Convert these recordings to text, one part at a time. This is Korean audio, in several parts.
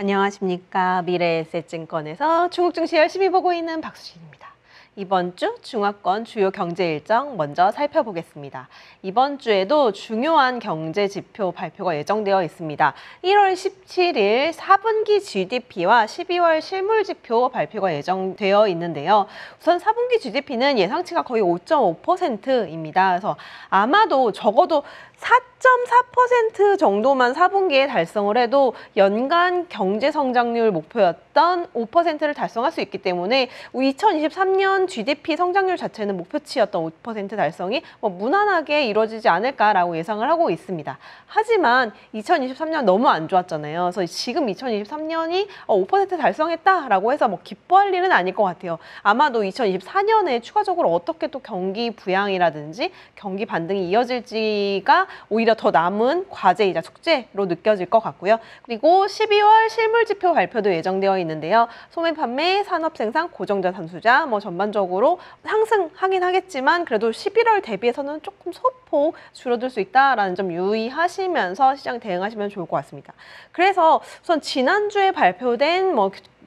안녕하십니까. 미래에셋증권에서 중국 증시 열심히 보고 있는 박수진입니다. 이번 주 중화권 주요 경제 일정 먼저 살펴보겠습니다. 이번 주에도 중요한 경제 지표 발표가 예정되어 있습니다. 1월 17일 4분기 GDP와 12월 실물 지표 발표가 예정되어 있는데요. 우선 4분기 GDP는 예상치가 거의 5.5%입니다. 그래서 아마도 적어도 4.4% 정도만 4분기에 달성을 해도 연간 경제 성장률 목표였던 5%를 달성할 수 있기 때문에 2023년 GDP 성장률 자체는 목표치였던 5% 달성이 무난하게 이루어지지 않을까라고 예상을 하고 있습니다. 하지만 2023년 너무 안 좋았잖아요. 그래서 지금 2023년이 5% 달성했다라고 해서 기뻐할 일은 아닐 것 같아요. 아마도 2024년에 추가적으로 어떻게 또 경기 부양이라든지 경기 반등이 이어질지가 오히려 더 남은 과제이자 숙제로 느껴질 것 같고요. 그리고 12월 실물지표 발표도 예정되어 있는데요. 소매 판매, 산업생산, 고정자산 투자 전반적으로 상승하긴 하겠지만 그래도 11월 대비해서는 조금 소폭 줄어들 수 있다라는 점 유의하시면서 시장 대응하시면 좋을 것 같습니다. 그래서 우선 지난주에 발표된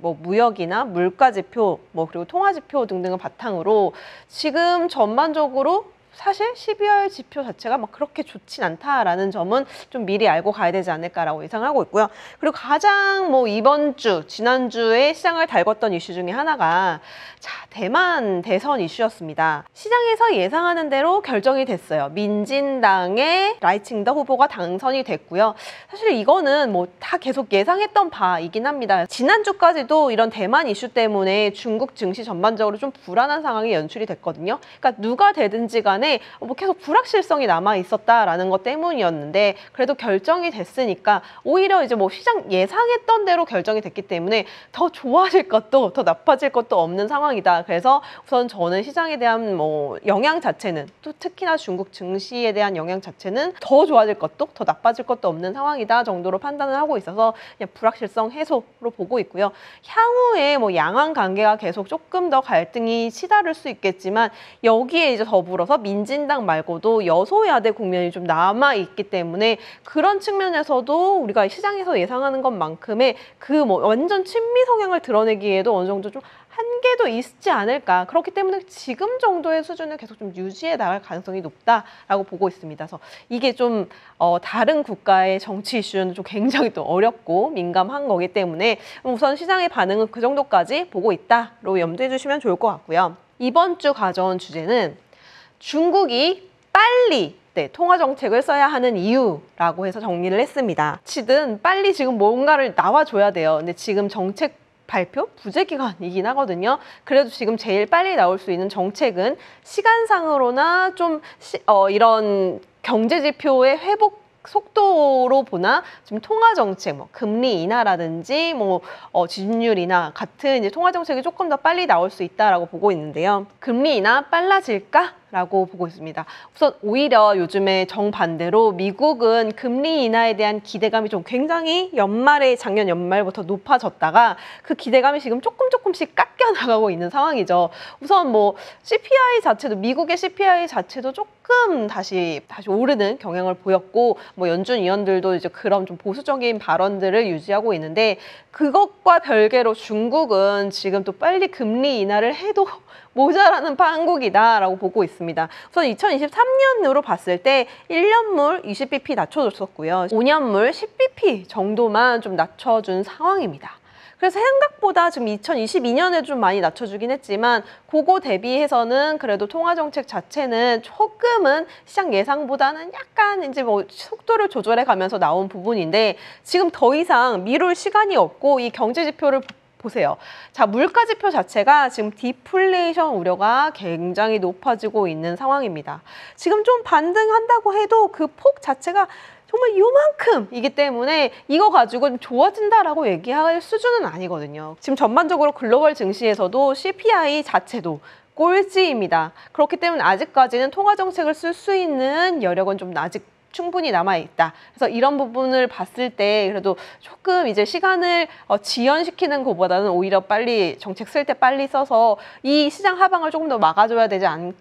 무역이나 물가지표, 그리고 통화지표 등등을 바탕으로 지금 전반적으로 사실 12월 지표 자체가 그렇게 좋진 않다라는 점은 좀 미리 알고 가야 되지 않을까라고 예상하고 있고요. 그리고 가장 이번 주, 지난주에 시장을 달궜던 이슈 중에 하나가 대만 대선 이슈였습니다. 시장에서 예상하는 대로 결정이 됐어요. 민진당의 라이칭더 후보가 당선이 됐고요. 사실 이거는 다 계속 예상했던 바이긴 합니다. 지난주까지도 이런 대만 이슈 때문에 중국 증시 전반적으로 좀 불안한 상황이 연출이 됐거든요. 그러니까 누가 되든지 간에 계속 불확실성이 남아 있었다라는 것 때문이었는데 그래도 결정이 됐으니까 오히려 이제 시장 예상했던 대로 결정이 됐기 때문에 더 좋아질 것도 더 나빠질 것도 없는 상황이다. 그래서 우선 저는 시장에 대한 영향 자체는 또 특히나 중국 증시에 대한 영향 자체는 더 좋아질 것도 더 나빠질 것도 없는 상황이다 정도로 판단을 하고 있어서 그냥 불확실성 해소로 보고 있고요. 향후에 양안 관계가 계속 조금 더 갈등이 치달을 수 있겠지만 여기에 이제 더불어서 민진당 말고도 여소야대 국면이 좀 남아있기 때문에 그런 측면에서도 우리가 시장에서 예상하는 것만큼의 완전 친미 성향을 드러내기에도 어느 정도 좀 한계도 있지 않을까. 그렇기 때문에 지금 정도의 수준을 계속 좀 유지해 나갈 가능성이 높다라고 보고 있습니다. 그래서 이게 좀 다른 국가의 정치 이슈는 좀 굉장히 또 어렵고 민감한 거기 때문에 우선 시장의 반응은 그 정도까지 보고 있다로 염두해 주시면 좋을 것 같고요. 이번 주 가져온 주제는 중국이 빨리 통화 정책을 써야 하는 이유라고 해서 정리를 했습니다. 치든 빨리 지금 뭔가를 나와줘야 돼요. 근데 지금 정책 발표 부재 기간이긴 하거든요. 그래도 지금 제일 빨리 나올 수 있는 정책은 시간상으로나 좀 이런 경제 지표의 회복 속도로 보나 지금 통화 정책, 금리 인하라든지 지준율 인하 같은 이제 통화 정책이 조금 더 빨리 나올 수 있다라고 보고 있는데요. 금리 인하 빨라질까? 라고 보고 있습니다. 우선 오히려 요즘에 정반대로 미국은 금리 인하에 대한 기대감이 좀 굉장히 작년 연말부터 높아졌다가 그 기대감이 지금 조금씩 깎여 나가고 있는 상황이죠. 우선 CPI 자체도 미국의 CPI 자체도 조금 다시 오르는 경향을 보였고 연준 위원들도 이제 그런 좀 보수적인 발언들을 유지하고 있는데 그것과 별개로 중국은 지금 또 빨리 금리 인하를 해도 모자라는 판국이다라고 보고 있습니다. 우선 2023년으로 봤을 때 1년물 20bp 낮춰줬었고요. 5년물 10bp 정도만 좀 낮춰준 상황입니다. 그래서 생각보다 지금 2022년에 좀 많이 낮춰주긴 했지만 그거 대비해서는 그래도 통화정책 자체는 조금은 시장 예상보다는 약간 이제 속도를 조절해 가면서 나온 부분인데 지금 더 이상 미룰 시간이 없고 이 경제지표를 보세요. 물가지표 자체가 지금 디플레이션 우려가 굉장히 높아지고 있는 상황입니다. 지금 좀 반등한다고 해도 그 폭 자체가 정말 요만큼이기 때문에 이거 가지고 좀 좋아진다라고 얘기할 수준은 아니거든요. 지금 전반적으로 글로벌 증시에서도 CPI 자체도 꼴찌입니다. 그렇기 때문에 아직까지는 통화정책을 쓸 수 있는 여력은 좀 아직 충분히 남아있다. 그래서 이런 부분을 봤을 때 그래도 조금 이제 시간을 지연시키는 것보다는 오히려 빨리 정책 쓸 때 빨리 써서 이 시장 하방을 조금 더 막아줘야 되지 않겠나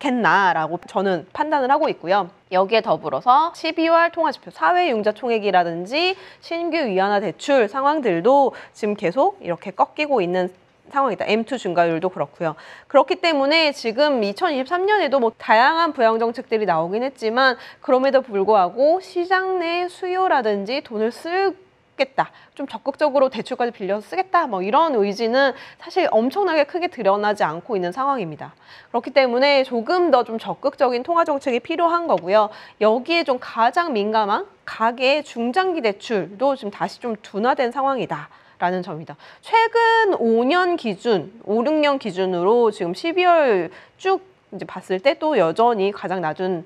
않겠나라고 저는 판단을 하고 있고요. 여기에 더불어서 12월 통화지표 사회융자 총액이라든지 신규 위안화 대출 상황들도 지금 계속 이렇게 꺾이고 있는 상황이다. M2 증가율도 그렇고요. 그렇기 때문에 지금 2023년에도 뭐 다양한 부양 정책들이 나오긴 했지만 그럼에도 불구하고 시장 내 수요라든지 돈을 쓰겠다. 좀 적극적으로 대출까지 빌려서 쓰겠다. 뭐 이런 의지는 사실 엄청나게 크게 드러나지 않고 있는 상황입니다. 그렇기 때문에 조금 더 좀 적극적인 통화 정책이 필요한 거고요. 여기에 좀 가장 민감한 가계 중장기 대출도 지금 다시 좀 둔화된 상황이다. 라는 점이다. 최근 5년 기준, 5, 6년 기준으로 지금 12월 쭉 이제 봤을 때 또 여전히 가장 낮은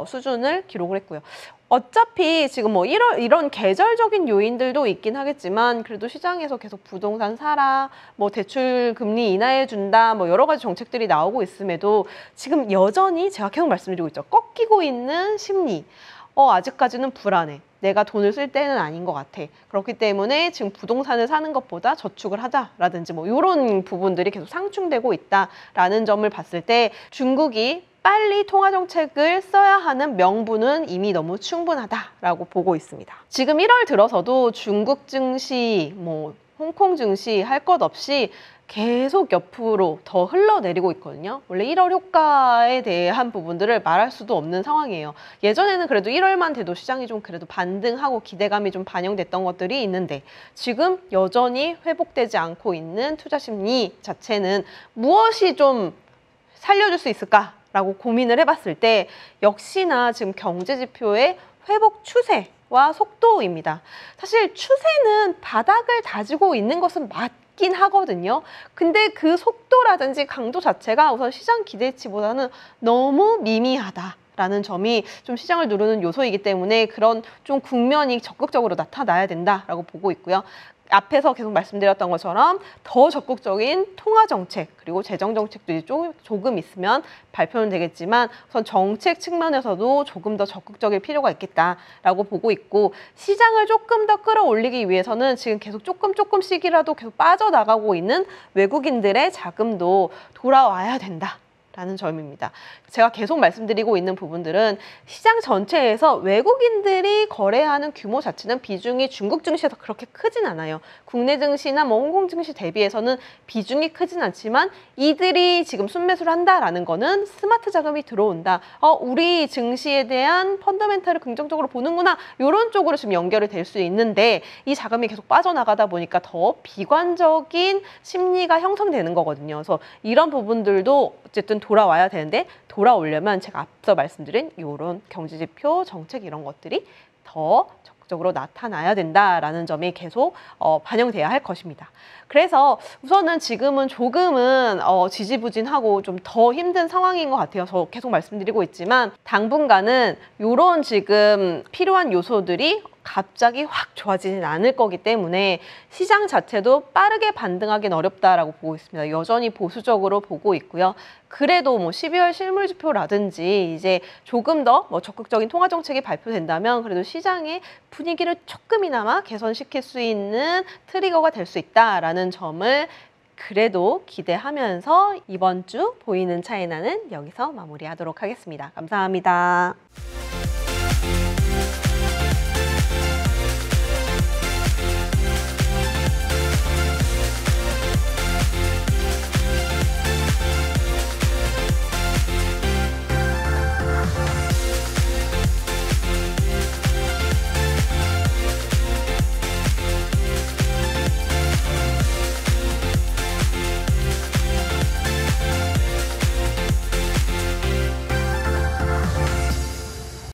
수준을 기록을 했고요. 어차피 지금 뭐 이런 계절적인 요인들도 있긴 하겠지만 그래도 시장에서 계속 부동산 사라, 뭐 대출 금리 인하해 준다, 뭐 여러 가지 정책들이 나오고 있음에도 지금 여전히 제가 계속 말씀드리고 있죠. 꺾이고 있는 심리. 아직까지는 불안해. 내가 돈을 쓸 때는 아닌 것 같아. 그렇기 때문에 지금 부동산을 사는 것보다 저축을 하자라든지 뭐 이런 부분들이 계속 상충되고 있다라는 점을 봤을 때 중국이 빨리 통화 정책을 써야 하는 명분은 이미 너무 충분하다라고 보고 있습니다. 지금 1월 들어서도 중국 증시, 뭐 홍콩 증시 할 것 없이 계속 옆으로 더 흘러내리고 있거든요. 원래 1월 효과에 대한 부분들을 말할 수도 없는 상황이에요. 예전에는 그래도 1월만 돼도 시장이 좀 그래도 반등하고 기대감이 좀 반영됐던 것들이 있는데 지금 여전히 회복되지 않고 있는 투자 심리 자체는 무엇이 좀 살려줄 수 있을까라고 고민을 해봤을 때 역시나 지금 경제 지표의 회복 추세와 속도입니다. 사실 추세는 바닥을 다지고 있는 것은 맞긴 하거든요. 근데 그 속도라든지 강도 자체가 우선 시장 기대치보다는 너무 미미하다라는 점이 좀 시장을 누르는 요소이기 때문에 그런 좀 국면이 적극적으로 나타나야 된다라고 보고 있고요. 앞에서 계속 말씀드렸던 것처럼 더 적극적인 통화 정책 그리고 재정 정책들이 조금 있으면 발표는 되겠지만 우선 정책 측면에서도 조금 더 적극적일 필요가 있겠다라고 보고 있고 시장을 조금 더 끌어올리기 위해서는 지금 계속 조금씩이라도 계속 빠져나가고 있는 외국인들의 자금도 돌아와야 된다. 라는 점입니다. 제가 계속 말씀드리고 있는 부분들은 시장 전체에서 외국인들이 거래하는 규모 자체는 비중이 중국 증시에서 그렇게 크진 않아요. 국내 증시나 뭐 홍콩 증시 대비해서는 비중이 크진 않지만 이들이 지금 순매수를 한다라는 거는 스마트 자금이 들어온다. 우리 증시에 대한 펀더멘탈을 긍정적으로 보는구나. 이런 쪽으로 지금 연결이 될 수 있는데 이 자금이 계속 빠져나가다 보니까 더 비관적인 심리가 형성되는 거거든요. 그래서 이런 부분들도 어쨌든 돌아와야 되는데 돌아오려면 제가 앞서 말씀드린 이런 경제지표, 정책 이런 것들이 더 적극적으로 나타나야 된다라는 점이 계속 반영돼야 할 것입니다. 그래서 우선은 지금은 조금은 지지부진하고 좀 더 힘든 상황인 것 같아요. 저 계속 말씀드리고 있지만 당분간은 이런 지금 필요한 요소들이 갑자기 확 좋아지진 않을 거기 때문에 시장 자체도 빠르게 반등하기는 어렵다라고 보고 있습니다. 여전히 보수적으로 보고 있고요. 그래도 뭐 12월 실물 지표라든지 이제 조금 더 뭐 적극적인 통화 정책이 발표된다면 그래도 시장의 분위기를 조금이나마 개선시킬 수 있는 트리거가 될 수 있다라는 점을 그래도 기대하면서 이번 주 보이는 차이나는 여기서 마무리하도록 하겠습니다. 감사합니다.